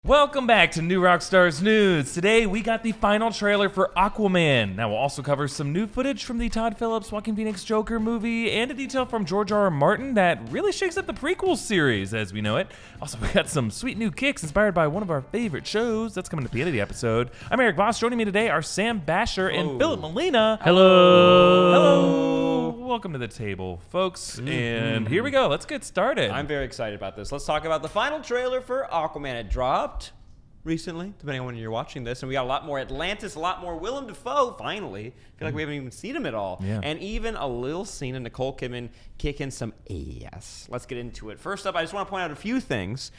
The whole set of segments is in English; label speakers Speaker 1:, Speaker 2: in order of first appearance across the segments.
Speaker 1: Welcome back to New Rockstars News. Today we got the final trailer for Aquaman. Now we'll also cover some new footage from the Todd Phillips Joaquin Phoenix Joker movie and a detail from George R.R. Martin that really shakes up the prequel series as we know it. Also, we got some sweet new kicks inspired by one of our favorite shows. That's coming at the end of the episode. I'm Erik Voss. Joining me today are Sam Bashor and Filup Molina.
Speaker 2: Hello.
Speaker 1: Hello. Welcome to the table, folks. And here we go. Let's get started.
Speaker 2: I'm very excited about this. Let's talk about the final trailer for Aquaman. It dropped recently, depending on when you're watching this, and we got a lot more Atlantis, a lot more Willem Dafoe, finally. I feel like we haven't even seen him at all.
Speaker 1: Yeah.
Speaker 2: And even a little scene of Nicole Kidman kicking some ass. Let's get into it. First up, I just want to point out a few things.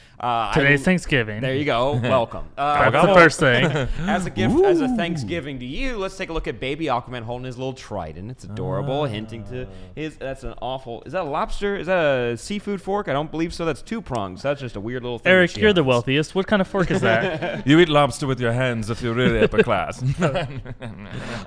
Speaker 3: Today's Thanksgiving.
Speaker 2: There you go. Welcome.
Speaker 3: That's the first thing.
Speaker 2: As a gift, as a Thanksgiving to you, let's take a look at baby Aquaman holding his little trident. It's adorable, hinting to his, that's an awful, is that a lobster? Is that a seafood fork? I don't believe so. That's two prongs. That's just a weird little thing.
Speaker 3: Erik, you're the wealthiest. What kind of fork is that?
Speaker 1: You eat lobster with your hands if you're really upper class.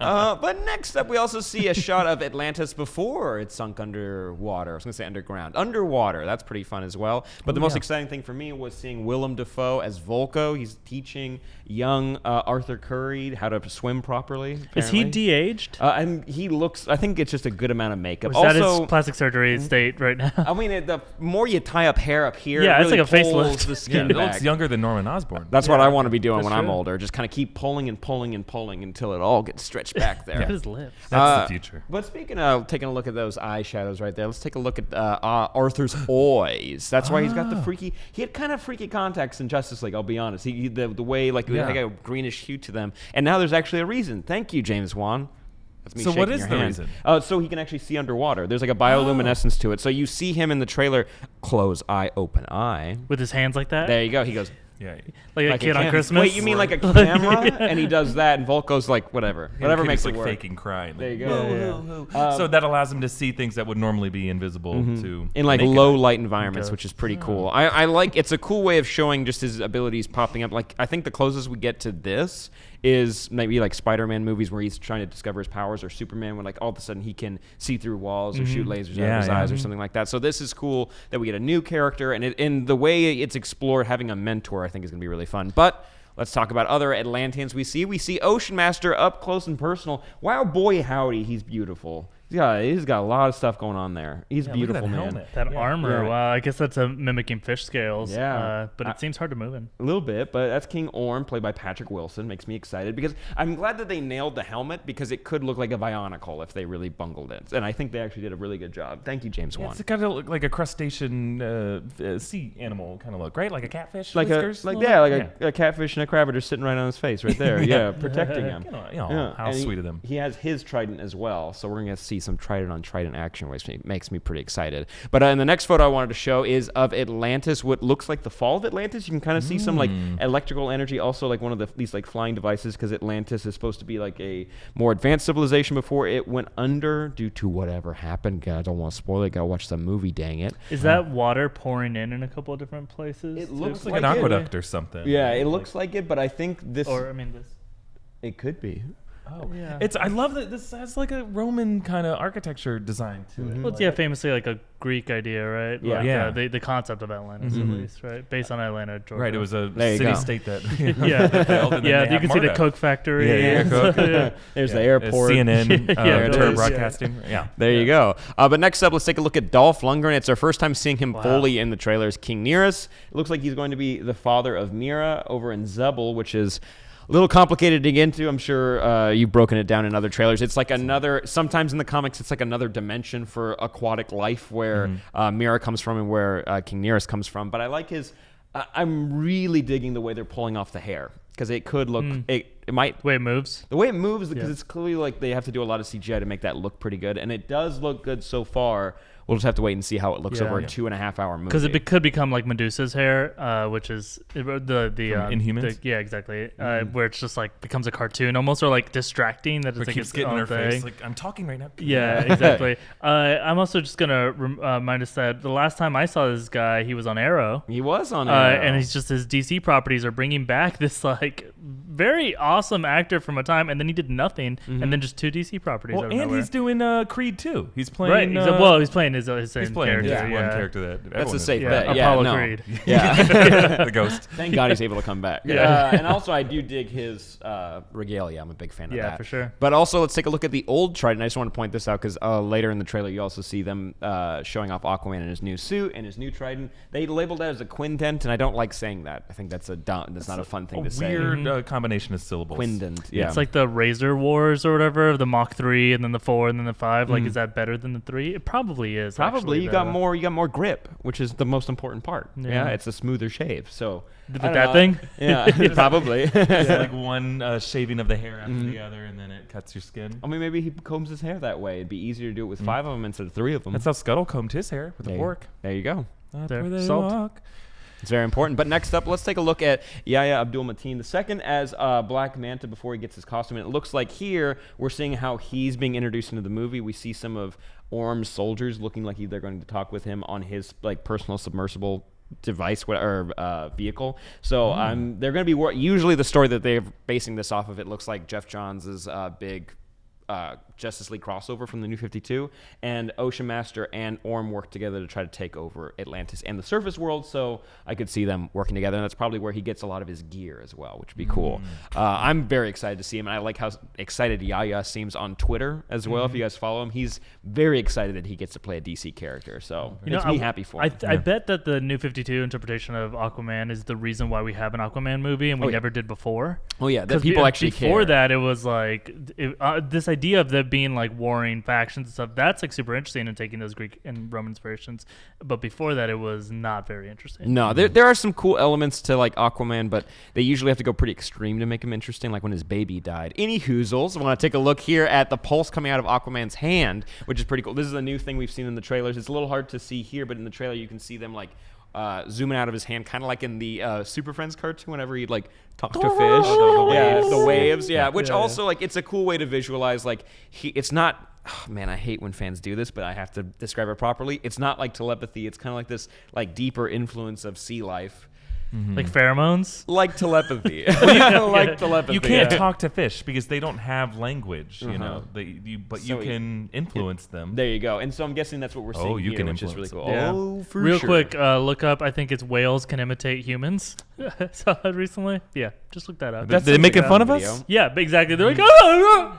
Speaker 2: But next up, we also see a shot of Atlantis before it sunk underwater. I was going to say underground. Underwater. That's pretty fun as well. But the most exciting thing for me was seeing Willem Dafoe as Vulko. He's teaching young Arthur Curry how to swim properly. Apparently.
Speaker 3: Is he de-aged?
Speaker 2: And he looks, I think it's just a good amount of makeup.
Speaker 3: Is that his plastic surgery state right now?
Speaker 2: I mean, the more you tie up hair up here,
Speaker 3: Yeah,
Speaker 2: it
Speaker 3: it's
Speaker 2: really
Speaker 3: like a
Speaker 2: pulls
Speaker 3: facelift.
Speaker 2: the skin
Speaker 1: It
Speaker 2: back.
Speaker 1: looks younger than Norman Osborn.
Speaker 2: That's what I want to be doing
Speaker 3: That's
Speaker 2: when I'm
Speaker 3: true.
Speaker 2: older. Just kind of keep pulling and pulling and pulling until it all gets stretched back there.
Speaker 3: Look at his lips.
Speaker 1: That's the future.
Speaker 2: But speaking of taking a look at those eyeshadows right there, let's take a look at Arthur's eyes. That's why he's got the freaky. He had kind of freaky contacts in Justice League. I'll be honest. The way like they got a greenish hue to them, and now there's actually a reason. Thank you, James Wan. That's me
Speaker 1: So what
Speaker 2: shaking
Speaker 1: is
Speaker 2: your
Speaker 1: the
Speaker 2: hand.
Speaker 1: reason?
Speaker 2: So he can actually see underwater. There's like a bioluminescence to it. So you see him in the trailer. Close eye, open eye.
Speaker 3: With his hands like that?
Speaker 2: There you go. He goes.
Speaker 1: Yeah.
Speaker 3: Like a kid on
Speaker 2: camera.
Speaker 3: Christmas?
Speaker 2: Wait, you mean like a camera? And he does that, and Volko's like, whatever makes
Speaker 1: like
Speaker 2: it work.
Speaker 1: faking crying.
Speaker 2: There you go.
Speaker 1: Whoa, whoa. So that allows him to see things that would normally be invisible to
Speaker 2: In like
Speaker 1: naked
Speaker 2: low
Speaker 1: eye.
Speaker 2: light environments, which is pretty cool. I like. It's a cool way of showing just his abilities popping up. Like I think the closest we get to this is maybe like Spider-Man movies where he's trying to discover his powers, or Superman when like all of a sudden he can see through walls or shoot lasers out of his eyes or something like that. So this is cool that we get a new character, and in the way it's explored, having a mentor I think is going to be really fun. But let's talk about other Atlanteans we see. We see Ocean Master up close and personal. Wow, boy, howdy, he's beautiful. He's got a lot of stuff going on there. He's beautiful, man.
Speaker 1: helmet.
Speaker 3: That armor.
Speaker 2: Yeah.
Speaker 3: Wow, I guess that's mimicking fish scales.
Speaker 2: Yeah.
Speaker 3: But it seems hard to move in.
Speaker 2: A little bit, but that's King Orm, played by Patrick Wilson. Makes me excited because I'm glad that they nailed the helmet because it could look like a Bionicle if they really bungled it. And I think they actually did a really good job. Thank you, James Wan.
Speaker 1: It's kind of look like a crustacean sea animal kind of look, right? Like a catfish.
Speaker 2: Like
Speaker 1: whiskers,
Speaker 2: a catfish and a crab are just sitting right on his face right there. Yeah, protecting him.
Speaker 1: How
Speaker 2: And
Speaker 1: sweet of them.
Speaker 2: He has his trident as well, so we're going to see some trident on trident action, which makes me pretty excited. But in the next photo I wanted to show is of Atlantis, what looks like the fall of Atlantis. You can kind of see some like electrical energy, also like one of these like flying devices, because Atlantis is supposed to be like a more advanced civilization before it went under due to whatever happened. God, I don't want to spoil it. Gotta watch the movie, dang it.
Speaker 3: Is that water pouring in a couple of different places?
Speaker 2: It
Speaker 3: too?
Speaker 2: looks
Speaker 1: It's like an aqueduct or something.
Speaker 2: Yeah, it looks like it, but I think this.
Speaker 3: Or, I mean, this.
Speaker 2: It could be.
Speaker 1: Oh,
Speaker 3: Yeah.
Speaker 1: I love that this has like a Roman kind of architecture design to it.
Speaker 3: Well, it's, famously like a Greek idea, right?
Speaker 2: Yeah.
Speaker 3: Like,
Speaker 1: Yeah.
Speaker 3: The concept of Atlantis, at least, right? Based on Atlanta, Georgia.
Speaker 1: Right, it was a
Speaker 2: There you go.
Speaker 1: city-state that
Speaker 3: Yeah,
Speaker 1: and
Speaker 3: yeah.
Speaker 1: they
Speaker 3: You can
Speaker 1: have
Speaker 3: see the
Speaker 1: MARTA.
Speaker 3: Coke factory.
Speaker 1: Yeah,
Speaker 3: Coke.
Speaker 2: There's the airport.
Speaker 1: CNN,
Speaker 3: Yeah,
Speaker 1: Turner
Speaker 3: yeah.
Speaker 1: Broadcasting. Yeah.
Speaker 2: There you go. But next up, let's take a look at Dolph Lundgren. It's our first time seeing him fully in the trailers. King Nereus. It looks like he's going to be the father of Mira over in Zebul, which is a little complicated to get into. I'm sure you've broken it down in other trailers. It's like another, sometimes in the comics, it's like another dimension for aquatic life where Mira comes from and where King Nereus comes from. But I like his, I'm really digging the way they're pulling off the hair, because it could look, it might.
Speaker 3: Way it moves.
Speaker 2: The way it moves, because it's clearly like they have to do a lot of CGI to make that look pretty good. And it does look good so far. We'll just have to wait and see how it looks over a 2.5 hour movie.
Speaker 3: Because it could become like Medusa's hair, which is the
Speaker 1: Inhumans?
Speaker 3: yeah, exactly. Where it's just like becomes a cartoon almost, or like distracting. That it's
Speaker 1: It
Speaker 3: like
Speaker 1: keeps
Speaker 3: its
Speaker 1: getting in
Speaker 3: own
Speaker 1: her
Speaker 3: thing.
Speaker 1: face. Like, I'm talking right now.
Speaker 3: Yeah, exactly. I'm also just gonna remind us that the last time I saw this guy, he was on Arrow.
Speaker 2: He was on Arrow.
Speaker 3: And he's just his DC properties are bringing back this like very awesome actor from a time, and then he did nothing, and then just 2 DC properties.
Speaker 1: Well,
Speaker 3: out of
Speaker 1: and
Speaker 3: nowhere.
Speaker 1: he's doing Creed 2. He's playing.
Speaker 3: Right. He's playing his same character.
Speaker 1: His
Speaker 3: Yeah.
Speaker 1: one character that
Speaker 2: That's
Speaker 1: everyone
Speaker 2: a
Speaker 1: is.
Speaker 2: safe
Speaker 3: Yeah,
Speaker 2: bet.
Speaker 3: Apollo Creed.
Speaker 2: Yeah.
Speaker 1: The ghost.
Speaker 2: Thank God he's able to come back.
Speaker 3: Yeah.
Speaker 2: And also, I do dig his regalia. I'm a big fan of that.
Speaker 3: Yeah, for sure.
Speaker 2: But also, let's take a look at the old Trident. I just want to point this out because later in the trailer, you also see them showing off Aquaman in his new suit and his new Trident. They labeled that as a quindent, and I don't like saying that. I think that's not a fun thing to say.
Speaker 1: Weird combination of syllables.
Speaker 2: Quindent. Yeah.
Speaker 3: It's like the Razor Wars or whatever, the Mach 3 and then the 4 and then the 5. Like, is that better than the 3? It probably is.
Speaker 2: Probably.
Speaker 3: Actually,
Speaker 2: You got more grip, which is the most important part.
Speaker 3: Yeah.
Speaker 2: It's a smoother shave. So
Speaker 3: With
Speaker 2: I don't
Speaker 3: that
Speaker 2: know.
Speaker 3: thing?
Speaker 2: Yeah, probably.
Speaker 1: It's like one shaving of the hair after the other, and then it cuts your skin.
Speaker 2: I mean, maybe he combs his hair that way. It'd be easier to do it with 5 of them instead of 3 of them.
Speaker 1: That's how Scuttle combed his hair with a fork.
Speaker 2: There you go.
Speaker 1: That's
Speaker 3: There.
Speaker 1: where they
Speaker 3: Salt.
Speaker 1: walk.
Speaker 2: It's very important. But next up, let's take a look at Yahya Abdul-Mateen II as Black Manta before he gets his costume. And it looks like here we're seeing how he's being introduced into the movie. We see some of Orm's soldiers looking like they're going to talk with him on his personal submersible device or vehicle. So they're going to be usually the story that they're basing this off of. It looks like Jeff Johns' big Justice League crossover from the New 52, and Ocean Master and Orm work together to try to take over Atlantis and the surface world, so I could see them working together, and that's probably where he gets a lot of his gear as well, which would be cool. I'm very excited to see him, and I like how excited Yahya seems on Twitter as well. If you guys follow him, he's very excited that he gets to play a DC character, so it makes me happy for him.
Speaker 3: I bet that the New 52 interpretation of Aquaman is the reason why we have an Aquaman movie, and we never did before.
Speaker 2: Oh yeah, that
Speaker 3: 'Cause
Speaker 2: people actually
Speaker 3: before
Speaker 2: care.
Speaker 3: that, it was like this idea of them being like warring factions and stuff. That's like super interesting and taking those Greek and Roman inspirations. But before that, it was not very interesting.
Speaker 2: No, there are some cool elements to like Aquaman, but they usually have to go pretty extreme to make him interesting, like when his baby died. Any hoozles, I want to take a look here at the pulse coming out of Aquaman's hand, which is pretty cool. This is a new thing we've seen in the trailers. It's a little hard to see here, but in the trailer you can see them like zooming out of his hand, kind of like in the Super Friends cartoon whenever he'd like talk to fish. The waves. Yeah, which also like it's a cool way to visualize like it's not. Oh, man, I hate when fans do this, but I have to describe it properly. It's not like telepathy. It's kind of like this like deeper influence of sea life.
Speaker 3: Like pheromones?
Speaker 2: Like telepathy. Like telepathy.
Speaker 1: You can't talk to fish because they don't have language, you know. But
Speaker 2: So
Speaker 1: you can influence them.
Speaker 2: There you go. And so I'm guessing that's what we're seeing
Speaker 1: you
Speaker 2: here,
Speaker 1: can
Speaker 2: which is really
Speaker 1: influence
Speaker 2: cool.
Speaker 3: Yeah.
Speaker 2: Oh, for
Speaker 3: Real
Speaker 2: sure.
Speaker 3: quick, look up. I think it's whales can imitate humans. Saw that recently. Yeah, just look that up.
Speaker 1: Did they making fun of
Speaker 2: video.
Speaker 1: us?
Speaker 3: Yeah, but exactly. They're like,
Speaker 1: I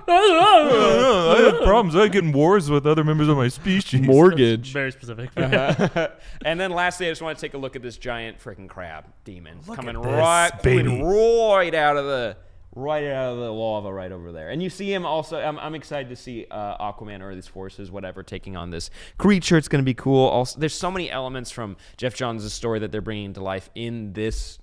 Speaker 1: have problems. I get in wars with other members of my species.
Speaker 2: Mortgage.
Speaker 3: very specific.
Speaker 2: And then lastly, I just want to take a look at this giant freaking crab demon coming
Speaker 1: at
Speaker 2: right,
Speaker 1: this, baby.
Speaker 2: right out of the lava right over there. And you see him also. I'm excited to see Aquaman or these forces, whatever, taking on this creature. It's going to be cool. Also, there's so many elements from Jeff Johns' story that they're bringing to life in this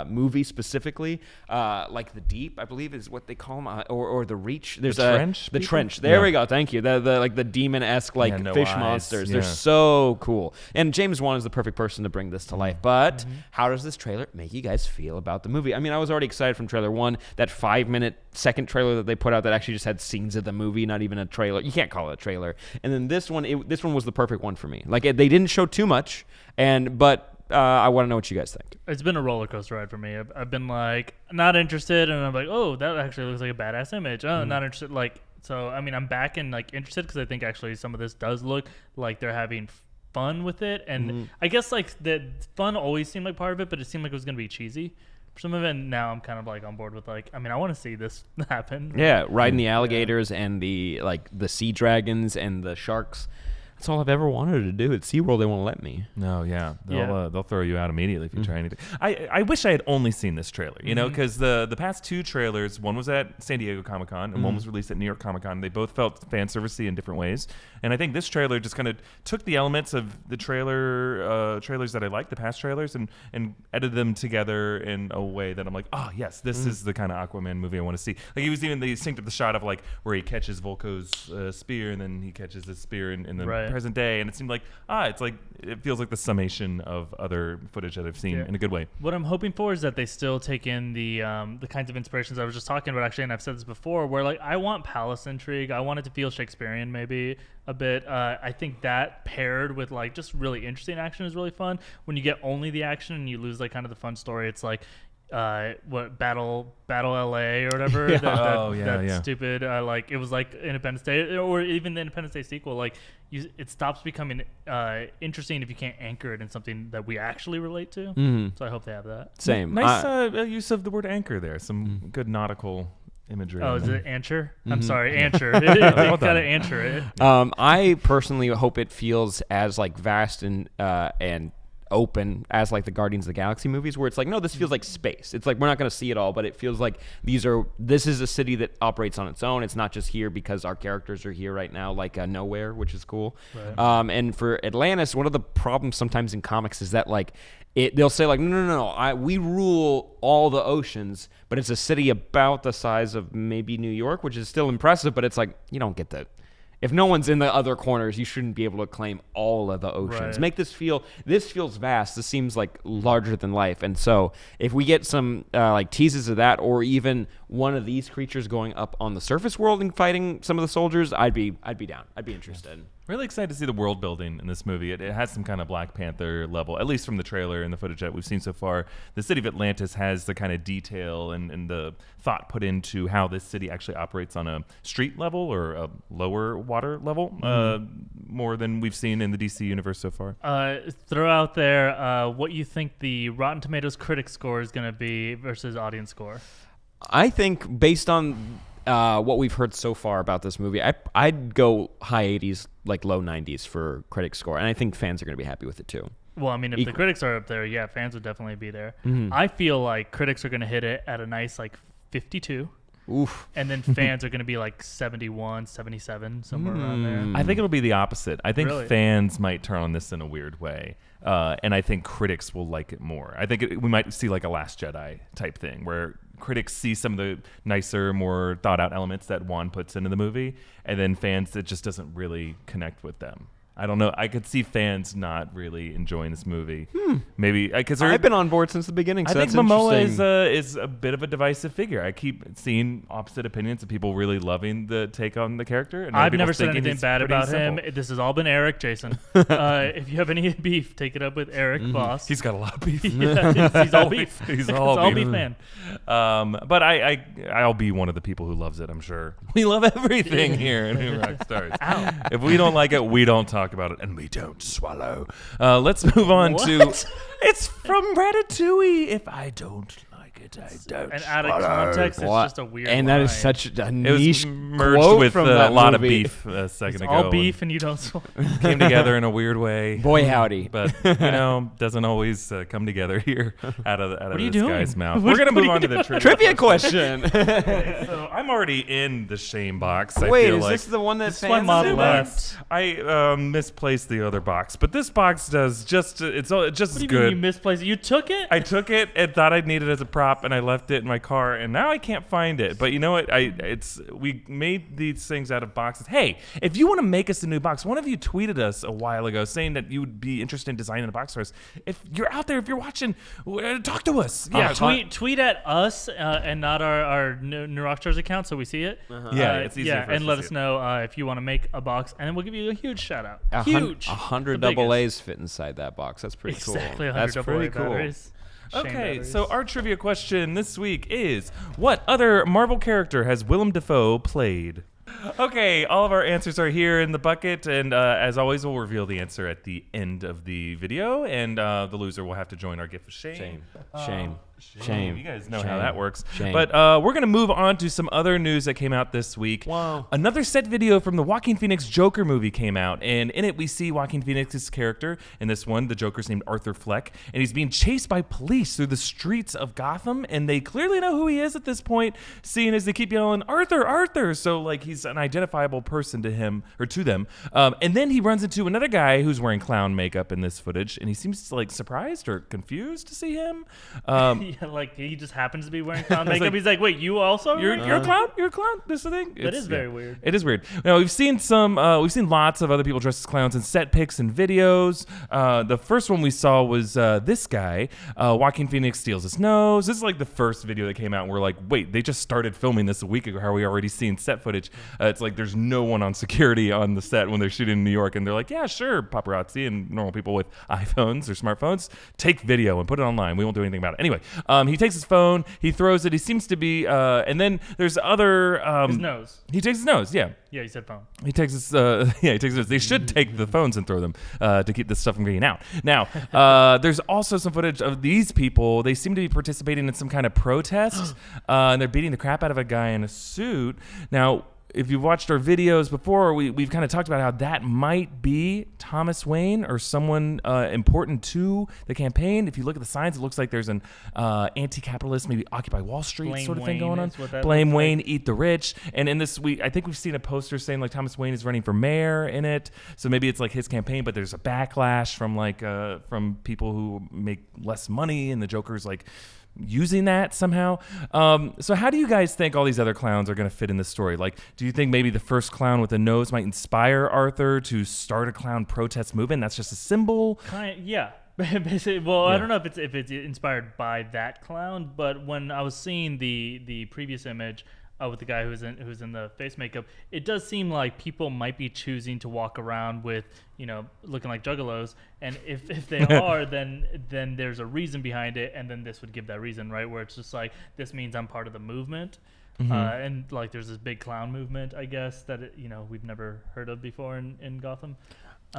Speaker 2: movie specifically, like the deep, I believe is what they call them, or the reach. There's
Speaker 1: The trench
Speaker 2: the
Speaker 1: people?
Speaker 2: trench. There
Speaker 1: Yeah.
Speaker 2: we go. Thank you. The like the demon-esque like
Speaker 1: no
Speaker 2: fish
Speaker 1: eyes.
Speaker 2: monsters.
Speaker 1: Yeah.
Speaker 2: They're so cool. And James Wan is the perfect person to bring this to life. But how does this trailer make you guys feel about the movie? I mean, I was already excited from trailer 1. That 5-minute second trailer that they put out that actually just had scenes of the movie, not even a trailer. You can't call it a trailer. And then this one was the perfect one for me. Like they didn't show too much, but I want to know what you guys think.
Speaker 3: It's been a roller coaster ride for me. I've been like not interested, and I'm like, oh, that actually looks like a badass image. Oh, not interested. Like, so I mean, I'm back and like interested because I think actually some of this does look like they're having fun with it, and I guess like the fun always seemed like part of it, but it seemed like it was gonna be cheesy for some of it. And now I'm kind of like on board with like, I mean, I want to see this happen.
Speaker 2: Yeah, riding the alligators and the sea dragons and the sharks. That's all I've ever wanted to do. At SeaWorld, they won't let me.
Speaker 1: No, yeah.
Speaker 3: Yeah.
Speaker 1: They'll throw you out immediately if you try anything. I wish I had only seen this trailer, you know, because the past 2 trailers, one was at San Diego Comic-Con and one was released at New York Comic-Con. They both felt fan servicey in different ways. And I think this trailer just kind of took the elements of the trailers that I liked, the past trailers, and edited them together in a way that I'm like, oh, yes, this is the kind of Aquaman movie I want to see. Like, he was even, they synced up the shot of, like, where he catches Vulko's spear and then he catches his spear in the present day, and it seemed like it feels like the summation of other footage that I've seen in a good way.
Speaker 3: What I'm hoping for is that they still take in the kinds of inspirations I was just talking about actually, and I've said this before, where like I want palace intrigue. I want it to feel Shakespearean maybe a bit. I think that paired with like just really interesting action is really fun. When you get only the action and you lose like kind of the fun story, it's like what Battle LA or whatever.
Speaker 2: Yeah.
Speaker 3: That stupid. Like it was like Independence Day, or even the Independence Day sequel. Like it stops becoming interesting if you can't anchor it in something that we actually relate to.
Speaker 2: Mm-hmm.
Speaker 3: So I hope they have that.
Speaker 2: Same.
Speaker 1: Nice use of the word anchor there. Some good nautical imagery.
Speaker 3: Oh, is it anchor? I'm sorry, anchor.
Speaker 1: Well
Speaker 3: You
Speaker 1: done.
Speaker 3: gotta anchor it.
Speaker 2: I personally hope it feels as like vast and open as like the Guardians of the Galaxy movies, where it's like, no, this feels like space. It's like we're not going to see it all, but it feels like this is a city that operates on its own. It's not just here because our characters are here right now, like nowhere, which is cool.
Speaker 3: Right.
Speaker 2: And for Atlantis, one of the problems sometimes in comics is that like they'll say like, no, we rule all the oceans, but it's a city about the size of maybe New York, which is still impressive, but it's like, you don't get that. If no one's in the other corners, you shouldn't be able to claim all of the oceans.
Speaker 3: Right.
Speaker 2: Make this feels vast. This seems like larger than life. And so if we get some like teases of that, or even one of these creatures going up on the surface world and fighting some of the soldiers, I'd be down. I'd be interested.
Speaker 1: Really excited to see the world building in this movie. It has some kind of Black Panther level, at least from the trailer and the footage that we've seen so far. The city of Atlantis has the kind of detail and the thought put into how this city actually operates on a street level or a lower water level, more than we've seen in the DC universe so far.
Speaker 3: Throw out there what you think the Rotten Tomatoes critic score is going to be versus audience score.
Speaker 2: I think based on what we've heard so far about this movie, I'd go high 80s, like low 90s for critic score, and I think fans are going to be happy with it too.
Speaker 3: Well, I mean, if the critics are up there, yeah, fans would definitely be there. I feel like critics are going to hit it at a nice like 52.
Speaker 2: Oof.
Speaker 3: And then fans are going to be like 71, 77, somewhere around there.
Speaker 1: I think it'll be the opposite. I think
Speaker 3: Really?
Speaker 1: fans might turn on this in a weird way, and I think critics will like it more. I think we might see like a Last Jedi type thing where critics see some of the nicer, more thought-out elements that Juan puts into the movie, and then fans, it just doesn't really connect with them. I don't know. I could see fans not really enjoying this movie. Maybe because
Speaker 2: I've been on board since the beginning. So
Speaker 1: I think
Speaker 2: that's
Speaker 1: Momoa
Speaker 2: interesting.
Speaker 1: is a bit of a divisive figure. I keep seeing opposite opinions of people really loving the take on the character. And
Speaker 3: I've
Speaker 1: people
Speaker 3: never said
Speaker 1: thinking
Speaker 3: anything
Speaker 1: he's
Speaker 3: bad
Speaker 1: pretty
Speaker 3: about
Speaker 1: simple.
Speaker 3: him. This has all been Eric, Jason. If you have any beef, take it up with Eric Voss.
Speaker 1: He's got a lot of beef.
Speaker 3: Yeah, he's all beef.
Speaker 1: He's all beef.
Speaker 3: beef fan.
Speaker 1: But I'll be one of the people who loves it, I'm sure. We love everything here in New Rockstars. If we don't like it, we don't talk about it, and we don't swallow. Let's move on to... It's from Ratatouille. If I don't like it, I don't
Speaker 3: And out of
Speaker 1: swallow.
Speaker 3: context, it's just a weird
Speaker 2: And that is
Speaker 3: line.
Speaker 2: such a
Speaker 1: It
Speaker 2: niche
Speaker 1: was merged
Speaker 2: quote
Speaker 1: with
Speaker 2: from
Speaker 1: a
Speaker 2: that
Speaker 1: lot of
Speaker 2: movie.
Speaker 1: beef a second ago.
Speaker 3: all beef and you don't swallow.
Speaker 1: and came together in a weird way.
Speaker 2: Boy, howdy.
Speaker 1: But doesn't always come together here out of
Speaker 3: are you
Speaker 1: this
Speaker 3: doing?
Speaker 1: guy's mouth.
Speaker 3: What
Speaker 1: We're gonna
Speaker 3: are
Speaker 1: move
Speaker 3: you
Speaker 1: on to the
Speaker 2: Trivia question.
Speaker 1: So I'm already in the shame box. I
Speaker 2: Wait,
Speaker 1: feel
Speaker 2: is
Speaker 1: like
Speaker 2: this the one that
Speaker 3: This one
Speaker 2: fans
Speaker 3: model
Speaker 2: do?
Speaker 3: left.
Speaker 1: I misplaced the other box, but this box does just just
Speaker 3: What
Speaker 1: as
Speaker 3: do you
Speaker 1: good.
Speaker 3: mean you misplaced it? You took it?
Speaker 1: I took it and thought I'd need it as a prop, and I left it in my car, and now I can't find it. But you know what? We made these things out of boxes. Hey, if you want to make us a new box, one of you tweeted us a while ago saying that you would be interested in designing a box for us. If you're out there, if you're watching, talk to us.
Speaker 3: Yeah, tweet at us and not our New Rockstars account so we see it.
Speaker 1: Yeah, it's easier for us
Speaker 3: and
Speaker 1: to
Speaker 3: let
Speaker 1: see
Speaker 3: us
Speaker 1: it.
Speaker 3: know if you want to make a box, and then we'll give you a huge shout out. Huge.
Speaker 2: 100
Speaker 3: The
Speaker 2: double
Speaker 3: biggest.
Speaker 2: A's fit inside that box. That's pretty
Speaker 3: Exactly,
Speaker 2: cool.
Speaker 3: 100
Speaker 2: That's
Speaker 3: double
Speaker 2: pretty
Speaker 3: A
Speaker 2: cool.
Speaker 3: batteries. Shame
Speaker 1: Okay,
Speaker 3: batteries.
Speaker 1: so our trivia question this week is, what other Marvel character has Willem Dafoe played? Okay, all of our answers are here in the bucket, and as always, we'll reveal the answer at the end of the video, and the loser will have to join our gift of shame.
Speaker 2: Shame.
Speaker 1: You guys know how
Speaker 2: Shame.
Speaker 1: that works.
Speaker 2: Shame.
Speaker 1: But we're going to move on to some other news that came out this week.
Speaker 2: Wow.
Speaker 1: Another set video from the Joaquin Phoenix Joker movie came out, and in it we see Joaquin Phoenix's character. In this one, the Joker's named Arthur Fleck, and he's being chased by police through the streets of Gotham, and they clearly know who he is at this point, seeing as they keep yelling, Arthur, Arthur! So, like, he's an identifiable person to him, or to them. And then he runs into another guy who's wearing clown makeup in this footage, and he seems, like, surprised or confused to see him.
Speaker 3: Yeah, like he just happens to be wearing clown makeup.
Speaker 1: like,
Speaker 3: He's like, wait, you also?
Speaker 1: You're a clown? You're a clown? This is the thing?
Speaker 3: That is very weird.
Speaker 1: It is weird. Now, we've seen lots of other people dressed as clowns in set pics and videos. The first one we saw was this guy. Joaquin Phoenix steals his nose. This is like the first video that came out, and we're like, wait, they just started filming this a week ago. How are we already seeing set footage? It's like there's no one on security on the set when they're shooting in New York, and they're like, yeah, sure, paparazzi and normal people with iPhones or smartphones, take video and put it online. We won't do anything about it. Anyway, He takes his phone, he throws it. He seems to be, and then there's other.
Speaker 3: His nose.
Speaker 1: He takes his nose. Yeah.
Speaker 3: Yeah, he said phone.
Speaker 1: He takes his. He takes his. They should take the phones and throw them to keep this stuff from getting out. Now, there's also some footage of these people. They seem to be participating in some kind of protest, and they're beating the crap out of a guy in a suit. Now, if you've watched our videos before, we've kind of talked about how that might be Thomas Wayne or someone important to the campaign. If you look at the signs, it looks like there's an anti-capitalist, maybe Occupy Wall Street
Speaker 3: Blame
Speaker 1: sort of thing going on.
Speaker 3: Blame
Speaker 1: Wayne, eat the rich. And in this, I think we've seen a poster saying like Thomas Wayne is running for mayor in it. So maybe it's like his campaign, but there's a backlash from from people who make less money, and the Joker's like using that somehow. So how do you guys think all these other clowns are going to fit in this story? Like, do you think maybe the first clown with a nose might inspire Arthur to start a clown protest movement? That's just a symbol?
Speaker 3: Yeah. Basically, well, I don't know if it's inspired by that clown, but when I was seeing the previous image with the guy who's in the face makeup, it does seem like people might be choosing to walk around with, looking like juggalos, and if they are, then there's a reason behind it, and then this would give that reason, right? Where it's just like, this means I'm part of the movement, and like there's this big clown movement, I guess, that we've never heard of before in Gotham.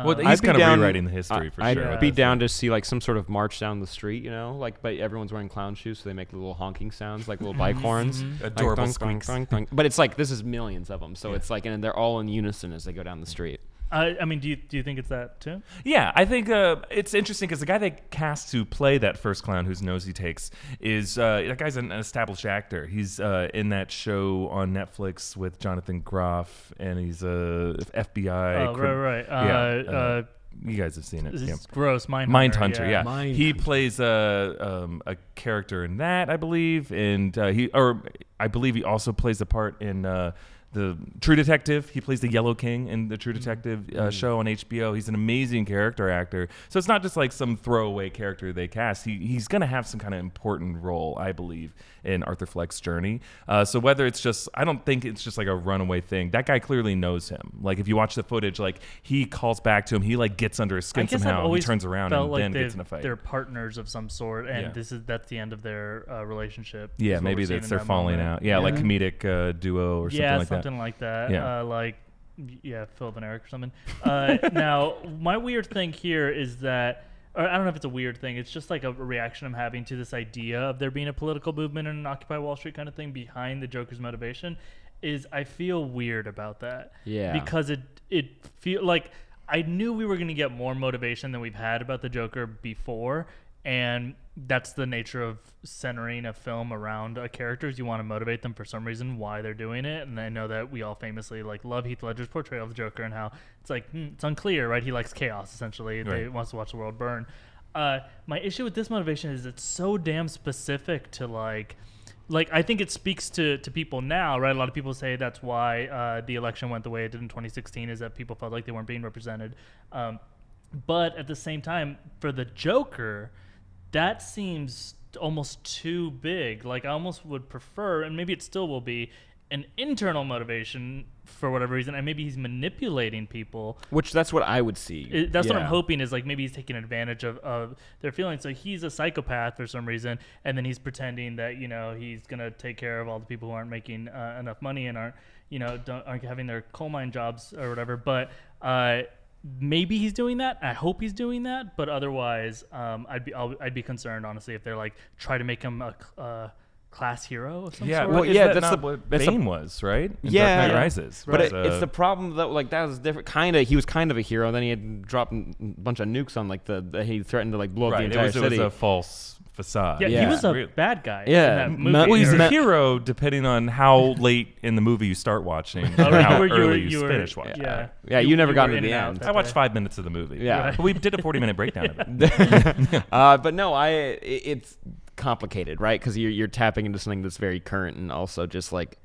Speaker 1: Well, he's kind of rewriting the history for sure.
Speaker 2: I'd be down to see like some sort of march down the street, but everyone's wearing clown shoes, so they make little honking sounds, like little bike horns.
Speaker 1: Adorable
Speaker 2: like,
Speaker 1: squeaks.
Speaker 2: But it's like, this is millions of them, so it's like, and they're all in unison as they go down the street.
Speaker 3: I mean, do you think it's that too?
Speaker 1: Yeah, I think it's interesting because the guy they cast to play that first clown whose nose he takes is that guy's an established actor. He's in that show on Netflix with Jonathan Groff, and he's a FBI.
Speaker 3: Oh, right.
Speaker 1: You guys have seen it.
Speaker 3: This
Speaker 1: Yeah.
Speaker 3: is gross.
Speaker 1: Mindhunter, yeah.
Speaker 2: Mindhunter.
Speaker 1: He plays a character in that, I believe, and I believe he also plays a part in the True Detective. He plays the Yellow King in the True Detective show on HBO. He's an amazing character actor. So it's not just like some throwaway character they cast. He's going to have some kind of important role, I believe, in Arthur Fleck's journey. So whether it's just, I don't think it's just like a runaway thing. That guy clearly knows him. Like if you watch the footage, like he calls back to him. He like gets under his skin somehow. He turns around and then gets in a fight.
Speaker 3: They're partners of some sort, and that's the end of their relationship.
Speaker 1: Yeah, maybe they're falling out. Yeah, like comedic duo or something like that.
Speaker 3: Something like that.
Speaker 1: Yeah.
Speaker 3: Philip and Erik or something. Now, my weird thing here is that, or I don't know if it's a weird thing, it's just like a reaction I'm having to this idea of there being a political movement and an Occupy Wall Street kind of thing behind the Joker's motivation, is I feel weird about that.
Speaker 2: Yeah.
Speaker 3: Because it feel like I knew we were going to get more motivation than we've had about the Joker before, and that's the nature of centering a film around a character. You want to motivate them for some reason why they're doing it. And I know that we all famously love Heath Ledger's portrayal of the Joker and how it's like it's unclear, right? He likes chaos essentially.
Speaker 1: Right.
Speaker 3: He wants to watch the world burn. My issue with this motivation is it's so damn specific to like I think it speaks to people now, right? A lot of people say that's why the election went the way it did in 2016, is that people felt like they weren't being represented. But at the same time, for the Joker, that seems almost too big. Like I almost would prefer, and maybe it still will be, an internal motivation for whatever reason, and maybe he's manipulating people.
Speaker 2: Which that's what I would see.
Speaker 3: That's what I'm hoping, is like maybe he's taking advantage of their feelings. So he's a psychopath for some reason, and then he's pretending that he's gonna take care of all the people who aren't making enough money and aren't having their coal mine jobs or whatever. But maybe he's doing that. I hope he's doing that. But otherwise, I'd be concerned, honestly, if they're like try to make him a class hero of some sort.
Speaker 1: Well, that's what Bane was, right? In Dark Knight Rises.
Speaker 2: But it's the problem that that was different. He was kind of a hero. Then he had dropped a bunch of nukes on he threatened to blow up the entire city.
Speaker 1: It was a false facade.
Speaker 3: Yeah, he was a bad guy.
Speaker 2: Yeah,
Speaker 3: in that movie.
Speaker 1: Well, he's a hero depending on how late in the movie you start watching, and how early you finish watching.
Speaker 3: Yeah,
Speaker 2: you never got to the end.
Speaker 1: I watched 5 minutes of the movie.
Speaker 2: Yeah,
Speaker 1: but we did a 40-minute breakdown of it.
Speaker 2: But no, it's complicated, right? Because you're tapping into something that's very current, and also just like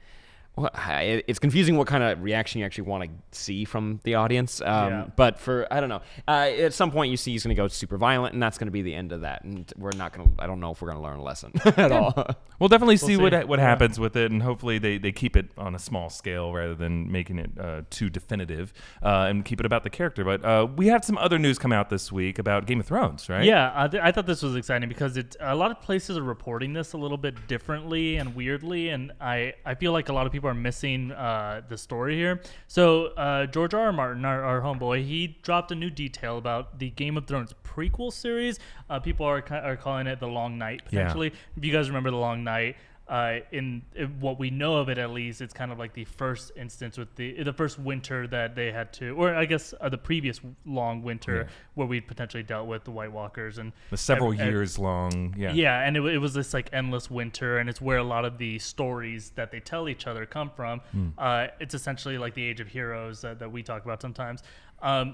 Speaker 2: Well, it's confusing what kind of reaction you actually want to see from the audience. But I don't know. At some point, you see he's going to go super violent, and that's going to be the end of that. And we're not going to. I don't know if we're going to learn a lesson at all.
Speaker 1: We'll definitely see what happens with it, and hopefully they keep it on a small scale rather than making it too definitive, and keep it about the character. But we had some other news come out this week about Game of Thrones, right?
Speaker 3: Yeah, I thought this was exciting because a lot of places are reporting this a little bit differently and weirdly, and I feel like a lot of people are missing the story here. So George R.R. Martin, our homeboy, he dropped a new detail about the Game of Thrones prequel series. People are calling it The Long Night, potentially. Yeah. If you guys remember The Long Night, in what we know of it, at least, it's kind of like the first instance with the first winter that they had to, or I guess the previous long winter where we potentially dealt with the White Walkers and
Speaker 1: the several years long.
Speaker 3: Yeah, and it was this like endless winter, and it's where a lot of the stories that they tell each other come from. It's essentially like the Age of Heroes that we talk about sometimes.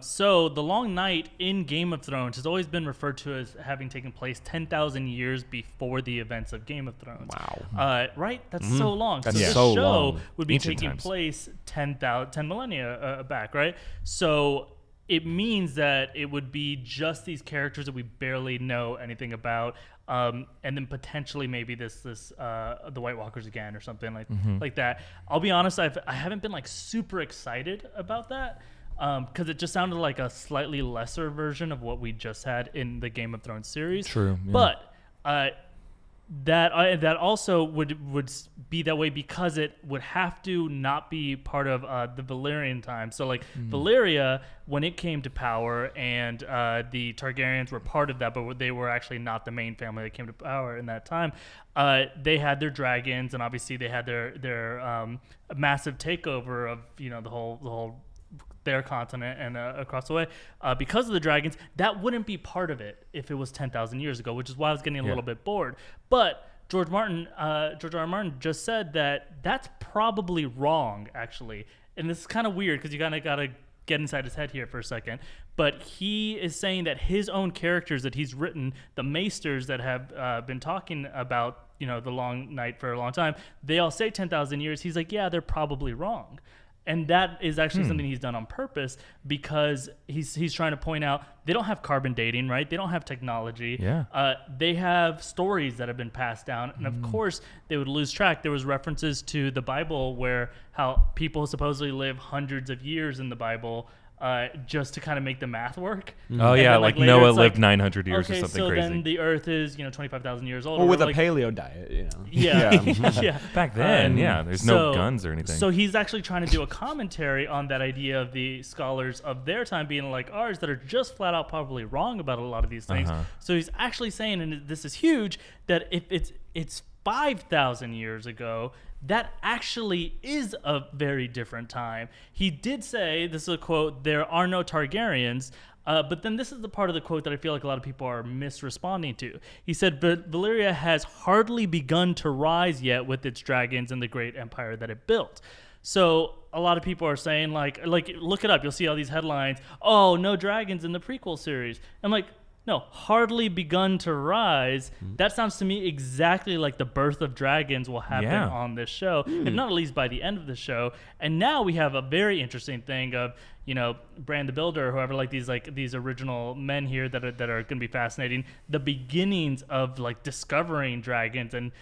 Speaker 3: So the Long Night in Game of Thrones has always been referred to as having taken place 10,000 years before the events of Game of Thrones.
Speaker 2: Wow.
Speaker 3: Right? That's so long.
Speaker 2: That's
Speaker 3: so this
Speaker 2: so
Speaker 3: show
Speaker 2: long.
Speaker 3: would be
Speaker 1: Ancient
Speaker 3: taking
Speaker 1: times.
Speaker 3: place 10 millennia back, right? So it means that it would be just these characters that we barely know anything about, and then potentially maybe the White Walkers again or something like that. I'll be honest, I haven't been like super excited about that. Because it just sounded like a slightly lesser version of what we just had in the Game of Thrones series.
Speaker 1: True. Yeah.
Speaker 3: But that also would be that way because it would have to not be part of the Valyrian time. So like Valyria, when it came to power, and the Targaryens were part of that, but they were actually not the main family that came to power in that time. They had their dragons, and obviously they had their massive takeover of the whole their continent and across the way because of the dragons. That wouldn't be part of it if it was 10,000 years ago, which is why I was getting a little bit bored. But George R.R. Martin just said that that's probably wrong, actually. And this is kind of weird because you kind of got to get inside his head here for a second. But he is saying that his own characters that he's written, the Maesters that have been talking about the Long Night for a long time, they all say 10,000 years. He's like, yeah, they're probably wrong. And that is actually something he's done on purpose because he's trying to point out they don't have carbon dating, right? They don't have technology.
Speaker 1: Yeah.
Speaker 3: They have stories that have been passed down. And of course, they would lose track. There was references to the Bible where how people supposedly live hundreds of years in the Bible just to kind of make the math work.
Speaker 1: Oh, yeah,
Speaker 3: then,
Speaker 1: like
Speaker 3: later
Speaker 1: Noah
Speaker 3: it's
Speaker 1: lived 900 years or
Speaker 3: okay,
Speaker 1: something
Speaker 3: so
Speaker 1: crazy.
Speaker 3: then the Earth is 25,000 years old.
Speaker 2: Or with a paleo diet,
Speaker 3: Yeah. Yeah.
Speaker 1: Back then, there's no guns or anything.
Speaker 3: So he's actually trying to do a commentary on that idea of the scholars of their time being like ours that are just flat out probably wrong about a lot of these things. So he's actually saying, and this is huge, that if it's 5,000 years ago, that actually is a very different time. He did say, this is a quote, "There are no Targaryens," but then this is the part of the quote that I feel like a lot of people are misresponding to. He said, "Valyria has hardly begun to rise yet with its dragons and the great empire that it built." So a lot of people are saying, like look it up. You'll see all these headlines. Oh, no dragons in the prequel series. I'm like, no, hardly begun to rise. That sounds to me exactly like the birth of dragons will happen on this show, if not at least by the end of the show. And now we have a very interesting thing of, Brand the Builder or whoever, these original men here that are going to be fascinating. The beginnings of discovering dragons and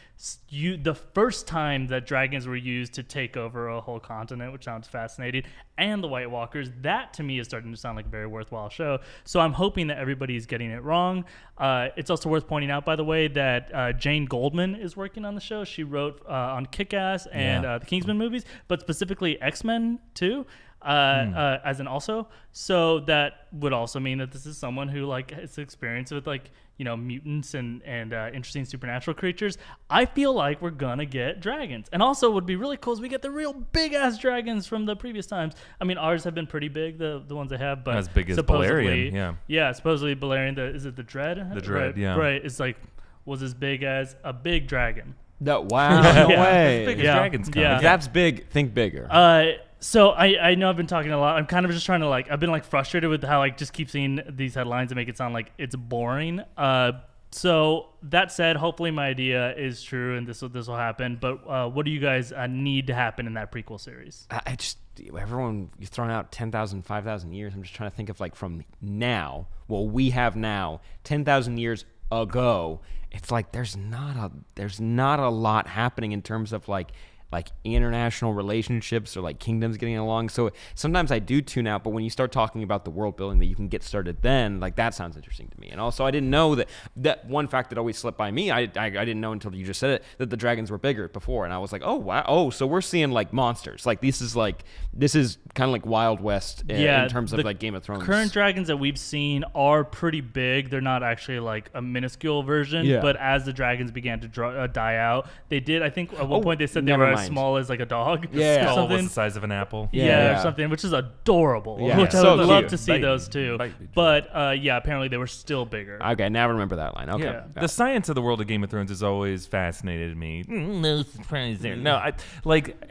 Speaker 3: the first time that dragons were used to take over a whole continent, which sounds fascinating, and the White Walkers. That to me is starting to sound like a very worthwhile show. So I'm hoping that everybody's getting it wrong. It's also worth pointing out, by the way, that Jane Goldman is working on the show. She wrote on Kick-Ass and the Kingsman movies, but specifically X-Men too. As an also, so that would also mean that this is someone who has experience with mutants and interesting supernatural creatures. I feel like we're gonna get dragons, and also would be really cool is we get the real big ass dragons from the previous times. I mean, ours have been pretty big, the ones I have, but
Speaker 1: as big as Balerion,
Speaker 3: supposedly Balerion. Is it the Dread?
Speaker 1: The Dread,
Speaker 3: right. It's was as big as a big dragon.
Speaker 2: No, wow, no way.
Speaker 1: As big as dragons come.
Speaker 2: If that's big, think bigger.
Speaker 3: So I know I've been talking a lot. I'm kind of just trying to I've been frustrated with how I just keep seeing these headlines and make it sound like it's boring. So that said, hopefully my idea is true and this will happen. But what do you guys need to happen in that prequel series?
Speaker 2: Everyone, you're throwing out 10,000, 5,000 years. I'm just trying to think of like from now, what we have now, 10,000 years ago. It's like there's not a lot happening in terms of like international relationships or like kingdoms getting along. So sometimes I do tune out, but when you start talking about the world building that you can get started then, like that sounds interesting to me. And also I didn't know that one fact that always slipped by me, I didn't know until you just said it, that the dragons were bigger before. And I was like, oh wow, oh, so we're seeing like monsters. Like this is kind of like Wild West in terms of like Game of Thrones.
Speaker 3: Current dragons that we've seen are pretty big. They're not actually like a minuscule version, but as the dragons began to die out, they did, I think at one point they said they were as small as like a dog.
Speaker 1: The skull
Speaker 3: something.
Speaker 1: was the size of an apple.
Speaker 3: Or something, which is adorable.
Speaker 2: Yeah.
Speaker 3: Which I
Speaker 2: So
Speaker 3: would love
Speaker 2: cute.
Speaker 3: to see those too. But apparently they were still bigger.
Speaker 2: Okay, now I remember that line. Okay.
Speaker 3: Yeah.
Speaker 1: The science of the world of Game of Thrones has always fascinated me. No surprise there. No,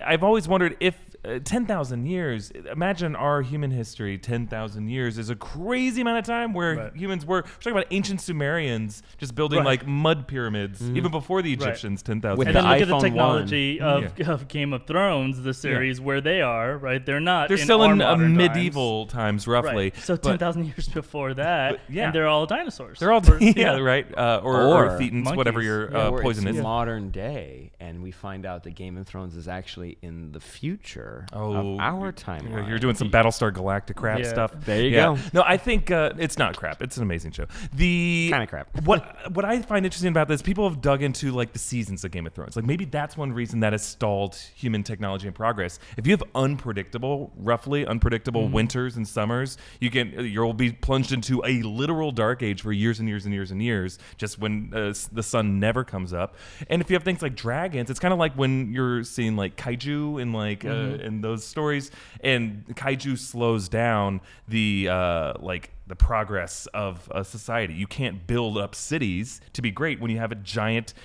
Speaker 1: I've always wondered if 10,000 years, imagine our human history, 10,000 years is a crazy amount of time where humans we're talking about ancient Sumerians just building like mud pyramids, even before the Egyptians, 10,000
Speaker 2: With
Speaker 1: years.
Speaker 3: And then look at the
Speaker 2: iPhone
Speaker 3: technology of Game of Thrones, the series, where they are, right? They're not.
Speaker 1: They're still in
Speaker 3: medieval
Speaker 1: times, roughly.
Speaker 3: Right. So 10,000 years before that, and they're all dinosaurs.
Speaker 1: They're all right, or thetans,
Speaker 3: monkeys.
Speaker 1: whatever your poison
Speaker 2: it's
Speaker 1: is.
Speaker 2: modern day, and we find out that Game of Thrones is actually in the future of our timeline.
Speaker 1: You're doing some Battlestar Galactica crap stuff.
Speaker 2: There you go.
Speaker 1: No, I think it's not crap. It's an amazing show. The
Speaker 2: kind of crap.
Speaker 1: What I find interesting about this, people have dug into like the seasons of Game of Thrones. Like maybe that's one reason that has stalled human technology and progress. If you have roughly unpredictable winters and summers, you'll be plunged into a literal dark age for years and years and years and years, just when the sun never comes up. And if you have things like dragons, it's kind of like when you're seeing like kaiju in like in those stories, and kaiju slows down the progress of a society. You can't build up cities to be great when you have a giant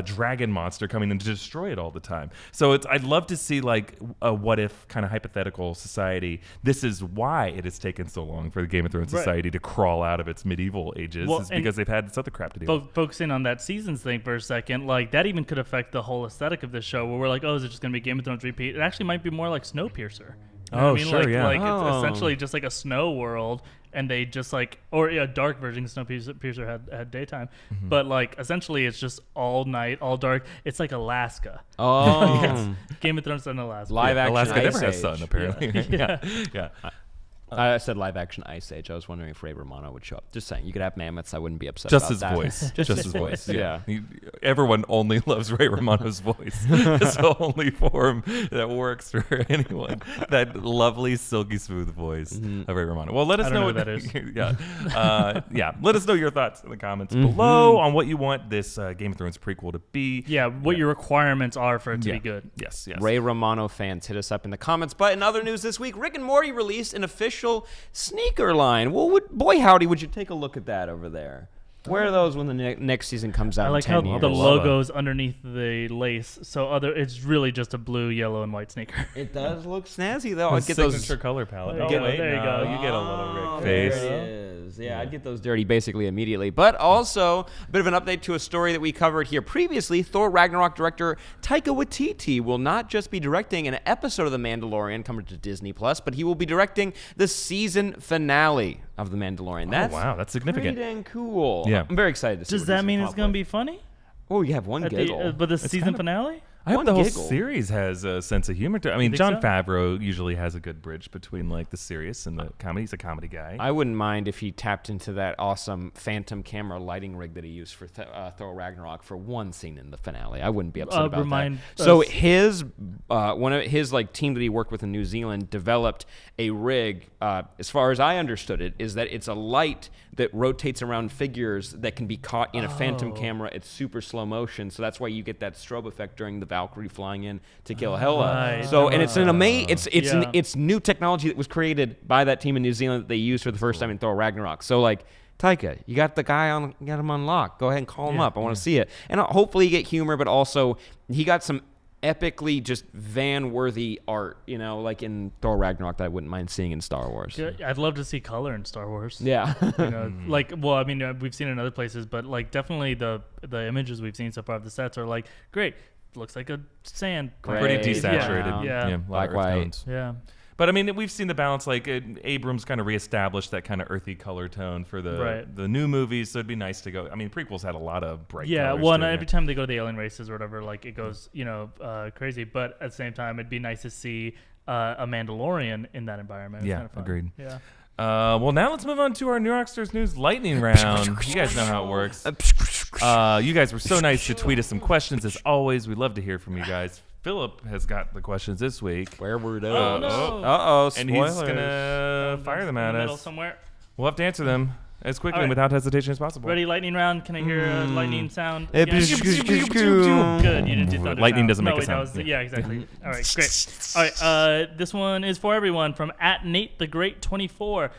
Speaker 1: dragon monster coming in to destroy it all the time. So I'd love to see like a what if kind of hypothetical society. This is why it has taken so long for the Game of Thrones society to crawl out of its medieval ages, is because they've had this other crap to deal with.
Speaker 3: Focusing on that seasons thing for a second, like that even could affect the whole aesthetic of this show, where we're like, oh, is it just going to be Game of Thrones repeat? It actually might be more like Snowpiercer. You know what I mean? It's essentially just like a snow world, and they just like, or a dark version. Snowpiercer had daytime, but like essentially it's just all night, all dark. It's like Alaska.
Speaker 2: Oh,
Speaker 3: Game of Thrones in Alaska.
Speaker 2: Live action.
Speaker 1: Alaska
Speaker 2: Ice
Speaker 1: never has
Speaker 2: Age.
Speaker 1: sun, apparently. Yeah.
Speaker 2: I said live action Ice Age. I was wondering if Ray Romano would show up. Just saying, you could have mammoths. I wouldn't be upset
Speaker 1: Just
Speaker 2: about
Speaker 1: his
Speaker 2: that.
Speaker 1: voice. Just his voice.
Speaker 2: Yeah.
Speaker 1: Everyone only loves Ray Romano's voice. It's the only form that works for anyone. That lovely, silky, smooth voice of Ray Romano. Well, let us know
Speaker 3: what that is.
Speaker 1: Let us know your thoughts in the comments below on what you want this Game of Thrones prequel to be.
Speaker 3: Yeah, what your requirements are for it to be good.
Speaker 1: Yes.
Speaker 2: Ray Romano fans, hit us up in the comments. But in other news this week, Rick and Morty released an official sneaker line. Well, boy howdy, would you take a look at that over there? Where are those when the next season comes out?
Speaker 3: I like
Speaker 2: in
Speaker 3: how
Speaker 2: 10 years?
Speaker 3: the logo's underneath the lace, so it's really just a blue, yellow, and white sneaker.
Speaker 2: It does look snazzy though.
Speaker 1: His
Speaker 2: I'd get
Speaker 1: signature
Speaker 2: those.
Speaker 1: color palette.
Speaker 3: There you go.
Speaker 1: You get a little Rick
Speaker 2: There
Speaker 1: face.
Speaker 2: it is. Yeah, I'd get those dirty basically immediately. But also, a bit of an update to a story that we covered here previously. Thor Ragnarok director Taika Waititi will not just be directing an episode of The Mandalorian coming to Disney+, but he will be directing the season finale of The Mandalorian.
Speaker 1: That's significant.
Speaker 2: Pretty dang cool.
Speaker 1: Yeah.
Speaker 2: I'm very excited to see
Speaker 3: Does
Speaker 2: what
Speaker 3: that
Speaker 2: he's
Speaker 3: mean
Speaker 2: gonna
Speaker 3: it's
Speaker 2: come
Speaker 3: going
Speaker 2: up
Speaker 3: to
Speaker 2: with.
Speaker 3: be funny?
Speaker 2: Oh, you have one giggle.
Speaker 3: But the season finale?
Speaker 1: I hope
Speaker 2: One
Speaker 1: the whole
Speaker 2: giggle.
Speaker 1: series has a sense of humor. I mean,
Speaker 3: think
Speaker 1: Jon
Speaker 3: so?
Speaker 1: Favreau usually has a good bridge between like the serious and the comedy. He's a comedy guy.
Speaker 2: I wouldn't mind if he tapped into that awesome phantom camera lighting rig that he used for Thor Ragnarok for one scene in the finale. I wouldn't be upset about that. So his one of his like team that he worked with in New Zealand developed a rig. As far as I understood it, is that it's a light that rotates around figures that can be caught in a phantom camera. It's super slow motion, so that's why you get that strobe effect during the Valkyrie flying in to kill Hela.
Speaker 3: Right.
Speaker 2: So and it's an it's new technology that was created by that team in New Zealand that they used for the first time in Thor Ragnarok. So like, Taika, you got the guy on, you got him on lock. Go ahead and call him up. I want to see it. And hopefully you get humor, but also he got some epically just van-worthy art, like in Thor Ragnarok that I wouldn't mind seeing in Star Wars.
Speaker 3: I'd love to see color in Star Wars.
Speaker 2: Yeah.
Speaker 3: We've seen it in other places, but like definitely the images we've seen so far of the sets are like great. Looks like a sand.
Speaker 1: Pretty desaturated.
Speaker 3: Yeah.
Speaker 1: Black white.
Speaker 3: Yeah.
Speaker 1: But I mean, we've seen the balance. Like Abrams kind of reestablished that kind of earthy color tone for the new movies. So it'd be nice to go. I mean, prequels had a lot of bright. colors
Speaker 3: Well,
Speaker 1: too,
Speaker 3: every time they go to the alien races or whatever, like it goes, crazy. But at the same time, it'd be nice to see a Mandalorian in that environment.
Speaker 1: Yeah, agreed.
Speaker 3: Yeah.
Speaker 1: Well, now let's move on to our New Rockstars News lightning round. You guys know how it works. You guys were so nice to tweet us some questions as always. We'd love to hear from you guys. Philip has got the questions this week.
Speaker 2: Where were those?
Speaker 3: Oh, no.
Speaker 2: Uh-oh,
Speaker 1: and he's going to fire them at us.
Speaker 3: Somewhere.
Speaker 1: We'll have to answer them as quickly and without hesitation as possible.
Speaker 3: Ready, lightning round? Can I hear a lightning sound?
Speaker 2: Good, you
Speaker 3: didn't do thunder
Speaker 1: lightning
Speaker 3: sound.
Speaker 1: doesn't make a sound.
Speaker 3: Yeah, exactly. All right, great. All right, this one is for everyone from @NateTheGreat24.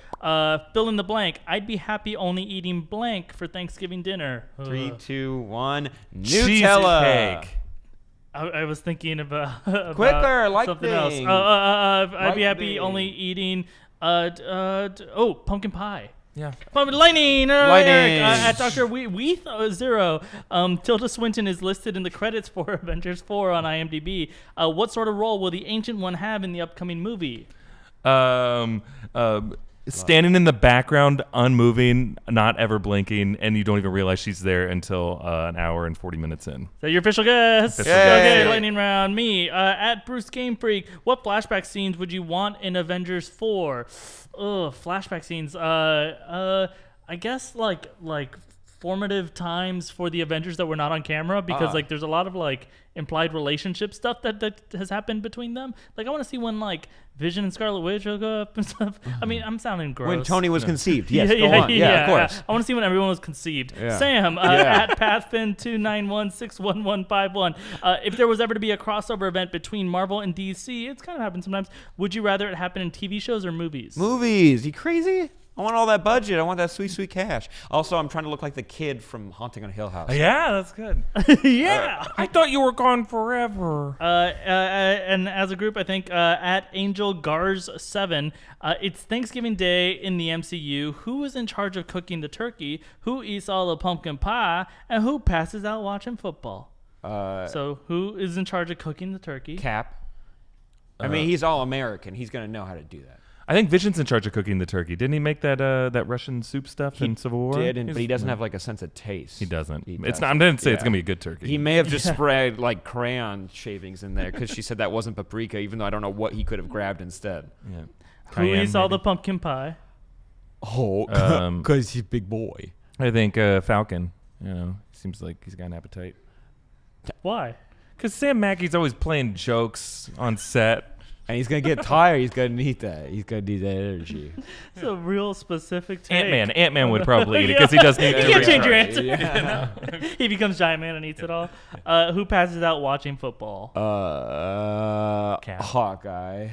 Speaker 3: Fill in the blank. I'd be happy only eating blank for Thanksgiving dinner.
Speaker 2: 3, 2, 1.
Speaker 1: Nutella.
Speaker 2: Cheesecake.
Speaker 3: I was thinking about
Speaker 2: Quicker,
Speaker 3: something else.
Speaker 2: lightning.
Speaker 3: I'd be happy only eating pumpkin pie.
Speaker 1: Yeah.
Speaker 3: Lightning.
Speaker 2: Lightning.
Speaker 3: At Dr. Zero, Tilda Swinton is listed in the credits for Avengers 4 on IMDb. What sort of role will the Ancient One have in the upcoming movie?
Speaker 1: Standing in the background, unmoving, not ever blinking, and you don't even realize she's there until an hour and 40 minutes in.
Speaker 3: Is that your official guess? Okay, lightning round. Me, at Bruce Game Freak, what flashback scenes would you want in Avengers 4? Flashback scenes. I guess like formative times for the Avengers that were not on camera, because like there's a lot of like implied relationship stuff that has happened between them. Like I want to see when like Vision and Scarlet Witch hook up and stuff. I mean, I'm sounding gross.
Speaker 2: When Tony was conceived. Yes, go on. Yeah, of course.
Speaker 3: I want to see when everyone was conceived.
Speaker 2: Yeah.
Speaker 3: Sam, at Pathfin291611151. If there was ever to be a crossover event between Marvel and DC, it's kind of happened sometimes. Would you rather it happen in TV shows or movies?
Speaker 2: Movies. You crazy? I want all that budget. I want that sweet, sweet cash. Also, I'm trying to look like the kid from Haunting on Hill House.
Speaker 1: Yeah, that's good.
Speaker 3: Yeah.
Speaker 1: I thought you were gone forever.
Speaker 3: And as a group, I think at Angel Gars 7, it's Thanksgiving Day in the MCU. Who is in charge of cooking the turkey? Who eats all the pumpkin pie? And who passes out watching football? So who is in charge of cooking the turkey?
Speaker 2: Cap. I mean, he's all American. He's going to know how to do that.
Speaker 1: I think Vision's in charge of cooking the turkey. Didn't he make that Russian soup stuff in Civil War?
Speaker 2: He did, but he doesn't have like a sense of taste.
Speaker 1: He doesn't. It's not. I didn't say it's gonna be a good turkey.
Speaker 2: He may have just spread like crayon shavings in there because she said that wasn't paprika, even though I don't know what he could have grabbed instead.
Speaker 1: Yeah.
Speaker 3: Who eats all the pumpkin pie?
Speaker 2: Oh, because he's a big boy.
Speaker 1: I think Falcon. Seems like he's got an appetite.
Speaker 3: Why?
Speaker 1: Because Sam Mackey's always playing jokes on set.
Speaker 2: And he's going to get tired. He's going to need that. He's going to need that energy.
Speaker 3: It's a real specific take.
Speaker 1: Ant-Man would probably eat it because he does need to.
Speaker 3: You can't change your answer.
Speaker 1: Yeah.
Speaker 3: He becomes Giant Man and eats it all. Who passes out watching football?
Speaker 2: Hawkeye.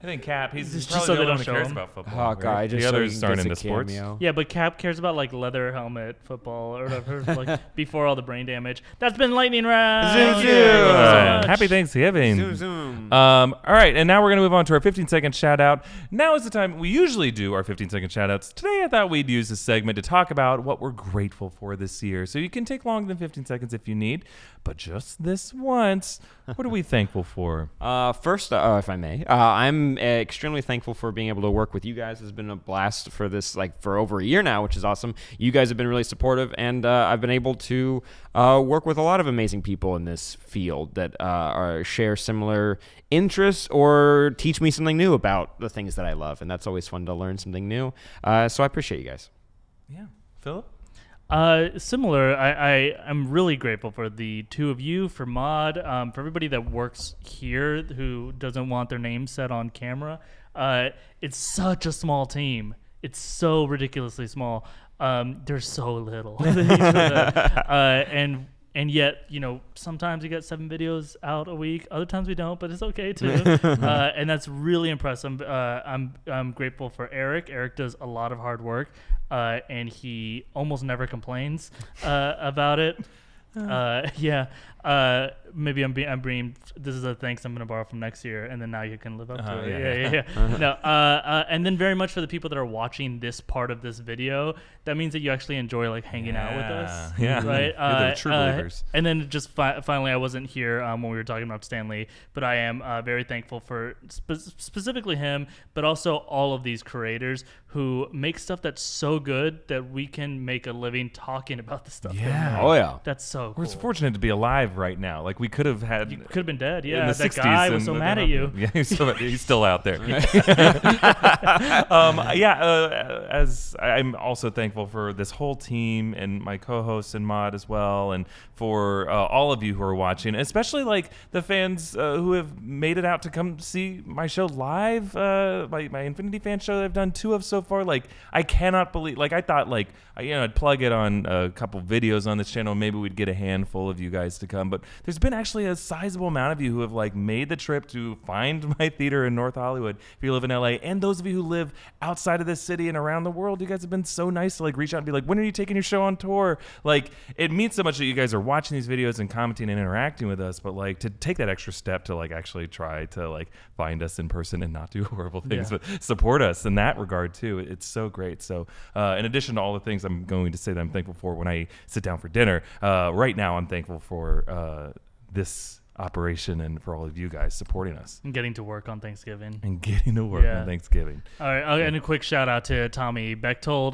Speaker 1: I think Cap. He's
Speaker 3: Just
Speaker 1: probably
Speaker 3: so
Speaker 1: the
Speaker 3: they
Speaker 1: only
Speaker 3: don't
Speaker 1: one who
Speaker 3: show
Speaker 1: cares
Speaker 3: him.
Speaker 1: about football.
Speaker 2: Hawkeye.
Speaker 1: Right?
Speaker 2: Just
Speaker 1: The
Speaker 2: so
Speaker 1: others aren't
Speaker 2: gets
Speaker 1: into
Speaker 2: a
Speaker 1: sports.
Speaker 2: cameo.
Speaker 3: Yeah, but Cap cares about like leather helmet football or whatever, like before all the brain damage. That's been Lightning Round.
Speaker 2: Zoom,
Speaker 3: Thank you
Speaker 2: zoom.
Speaker 3: so much.
Speaker 1: Happy Thanksgiving.
Speaker 2: Zoom, zoom.
Speaker 1: All right, and now we're going to move on to our 15-second shout-out. Now is the time we usually do our 15-second shout-outs. Today I thought we'd use this segment to talk about what we're grateful for this year. So you can take longer than 15 seconds if you need, but just this once, what are we thankful for?
Speaker 2: First, if I may, I'm extremely thankful for being able to work with you guys. It's been a blast for this, for over a year now, which is awesome. You guys have been really supportive, and I've been able to work with a lot of amazing people in this field that share similar interests or teach me something new about the things that I love, and that's always fun to learn something new. So I appreciate you guys.
Speaker 1: Yeah. Philip?
Speaker 3: Similar. I'm really grateful for the two of you, for Mod, for everybody that works here who doesn't want their name said on camera. It's such a small team. It's so ridiculously small. There's so little. And yet, sometimes we get 7 videos out a week. Other times we don't, but it's okay too. And that's really impressive. I'm grateful for Erik. Erik does a lot of hard work, and he almost never complains about it. Yeah. maybe I'm being. This is a thanks I'm going to borrow from next year, and then now you can live up to it.
Speaker 1: Yeah.
Speaker 3: No, and then very much for the people that are watching this part of this video, that means that you actually enjoy like hanging out with us.
Speaker 1: Yeah,
Speaker 3: right.
Speaker 1: You're the true believers.
Speaker 3: And then just finally, I wasn't here when we were talking about Stanley, but I am very thankful for specifically him, but also all of these creators who make stuff that's so good that we can make a living talking about the stuff.
Speaker 1: Yeah.
Speaker 2: Oh yeah.
Speaker 3: That's so cool.
Speaker 1: We're fortunate to be alive right now. Like we could have had.
Speaker 3: You could have been dead.
Speaker 1: In
Speaker 3: Yeah,
Speaker 1: the
Speaker 3: that
Speaker 1: 60s
Speaker 3: guy was so mad at you.
Speaker 1: Yeah, he's still out there. As I'm also thankful for this whole team and my co-host and mod as well, and for all of you who are watching, especially like the fans who have made it out to come see my show live, my Infinity Fan show that I've done 2 of so far. Like I cannot believe. Like I thought, like I'd plug it on a couple videos on this channel. Maybe we'd get a handful of you guys to come, but there's been actually a sizable amount of you who have like made the trip to find my theater in North Hollywood if you live in LA, and those of you who live outside of this city and around the world. You guys have been so nice to like reach out and be like, when are you taking your show on tour? Like it means so much that you guys are watching these videos and commenting and interacting with us, but like to take that extra step to like actually try to like find us in person and not do horrible things, but support us in that regard too. It's so great. So in addition to all the things I'm going to say that I'm thankful for when I sit down for dinner, right now I'm thankful for this operation and for all of you guys supporting us
Speaker 3: And getting to work on Thanksgiving.
Speaker 1: on Thanksgiving.
Speaker 3: All right, and a quick shout out to Tommy Bechtold.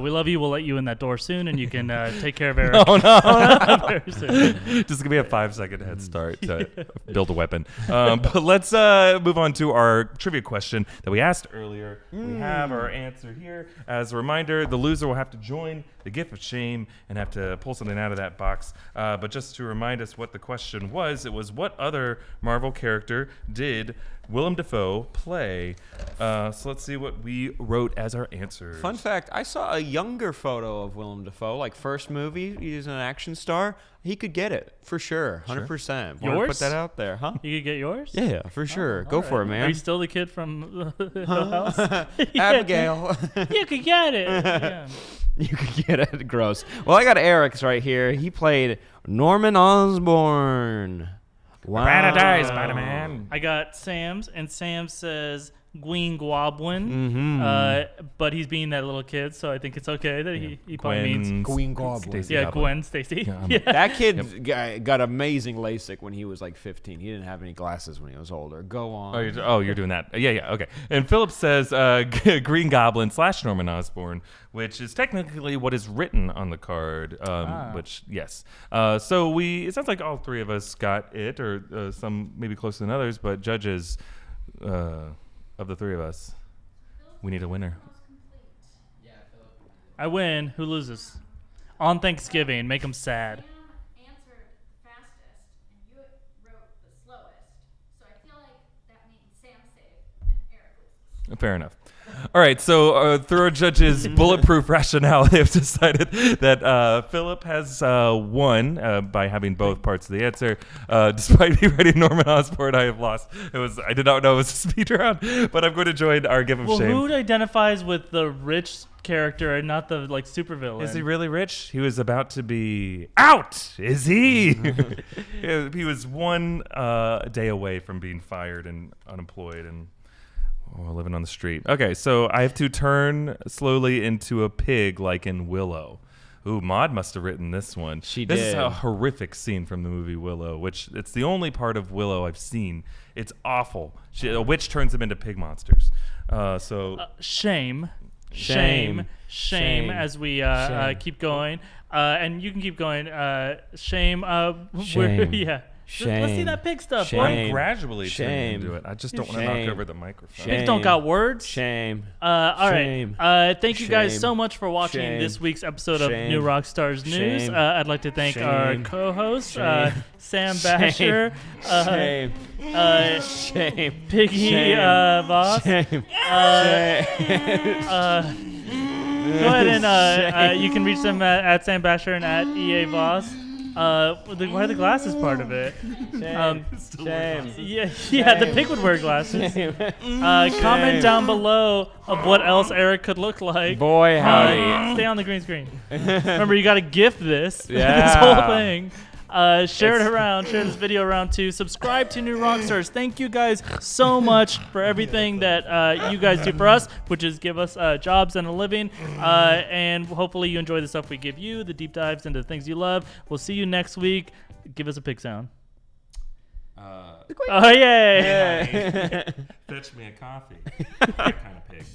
Speaker 3: We love you. We'll let you in that door soon, and you can take care of Eric.
Speaker 1: Oh no!
Speaker 3: Very soon.
Speaker 1: Just give me a 5-second head start to build a weapon. But let's move on to our trivia question that we asked earlier. We have our answer here. As a reminder, the loser will have to join the gift of shame and have to pull something out of that box. But just to remind us what the question was, it was what other Marvel character did Willem Dafoe play? So let's see what we wrote as our answer.
Speaker 2: Fun fact, I saw a younger photo of Willem Dafoe, like first movie, he's an action star. He could get it, for sure, 100%. Wanna
Speaker 3: Yours?
Speaker 2: put that out there, huh?
Speaker 3: You could get yours?
Speaker 2: Yeah, for sure. Go for it, man.
Speaker 3: Are you still the kid from the house?
Speaker 2: Abigail.
Speaker 3: You could get it. Yeah.
Speaker 2: You could get it. Gross. Well, I got Eric's right here. He played Norman Osborn. Wow.
Speaker 1: Paradise, Spider-Man.
Speaker 3: I got Sam's, and Sam says Gween Goblin, but he's being that little kid, so I think it's okay that he probably means
Speaker 2: Queen Goblin.
Speaker 1: Stacey
Speaker 3: yeah,
Speaker 1: Goblin.
Speaker 3: Gwen Stacy.
Speaker 1: Yeah,
Speaker 2: That kid got amazing LASIK when he was like 15. He didn't have any glasses when he was older. Go on.
Speaker 1: You're doing that. Yeah, okay. And Philip says Green Goblin / Norman Osborn, which is technically what is written on the card, which, yes. So it sounds like all 3 of us got it, or some maybe closer than others, but judges of the 3 of us, we need a winner.
Speaker 3: I win. Who loses? On Thanksgiving, make them sad.
Speaker 4: Sam answered fastest, and you wrote the slowest. So I feel like that means Sam saved and Eric loses.
Speaker 1: Fair enough. All right, so through our judges' bulletproof rationale, they have decided that Philip has won by having both parts of the answer. Despite me writing Norman Osborn, I have lost. I did not know it was a speed round, but I'm going to join our gift of shame.
Speaker 3: Who identifies with the rich character and not the supervillain?
Speaker 1: Is he really rich? He was about to be out. Is he? He was one day away from being fired and unemployed and living on the street. Okay, so I have to turn slowly into a pig like in Willow. Ooh, Maud must have written this one.
Speaker 2: She
Speaker 1: This
Speaker 2: did.
Speaker 1: is a horrific scene from the movie Willow, which it's the only part of Willow I've seen. It's awful. A witch turns them into pig monsters.
Speaker 3: Shame as we
Speaker 2: Shame.
Speaker 3: keep going. And you can keep going. Shame.
Speaker 2: Shame.
Speaker 3: Yeah.
Speaker 2: Shame.
Speaker 3: Let's see that pig stuff.
Speaker 2: Shame.
Speaker 3: What?
Speaker 1: I'm gradually turning
Speaker 2: Shame.
Speaker 1: into it. I just don't want to knock
Speaker 2: Shame.
Speaker 1: over the microphone.
Speaker 3: Pigs don't got words.
Speaker 2: Shame.
Speaker 3: All
Speaker 2: Shame.
Speaker 3: right. Thank you guys
Speaker 2: Shame.
Speaker 3: so much for watching
Speaker 2: Shame.
Speaker 3: this week's episode of
Speaker 2: Shame.
Speaker 3: New Rockstars News.
Speaker 2: Shame.
Speaker 3: I'd like to thank our
Speaker 2: Shame.
Speaker 3: co-host,
Speaker 2: Shame.
Speaker 3: Sam Bashor,
Speaker 2: Shame. Shame.
Speaker 3: Piggy
Speaker 2: Shame.
Speaker 3: Voss.
Speaker 2: Shame.
Speaker 3: Go ahead and you can reach them at Sam Bashor and at EA Voss. Why the glasses part of it?
Speaker 2: Shame.
Speaker 3: Yeah, the pig would wear glasses. Comment down below of what else Eric could look like.
Speaker 2: Boy, howdy.
Speaker 3: Stay on the green screen. Remember, you got to gift this.
Speaker 2: Yeah.
Speaker 3: This whole thing. Share it around. Share this video around too. Subscribe to New Rockstars. Thank you guys so much for everything that you guys do for us, which is give us jobs and a living. And hopefully you enjoy the stuff we give you, the deep dives into the things you love. We'll see you next week. Give us a pig sound. Oh, yay!
Speaker 1: Fetch me a coffee. That kind of pig.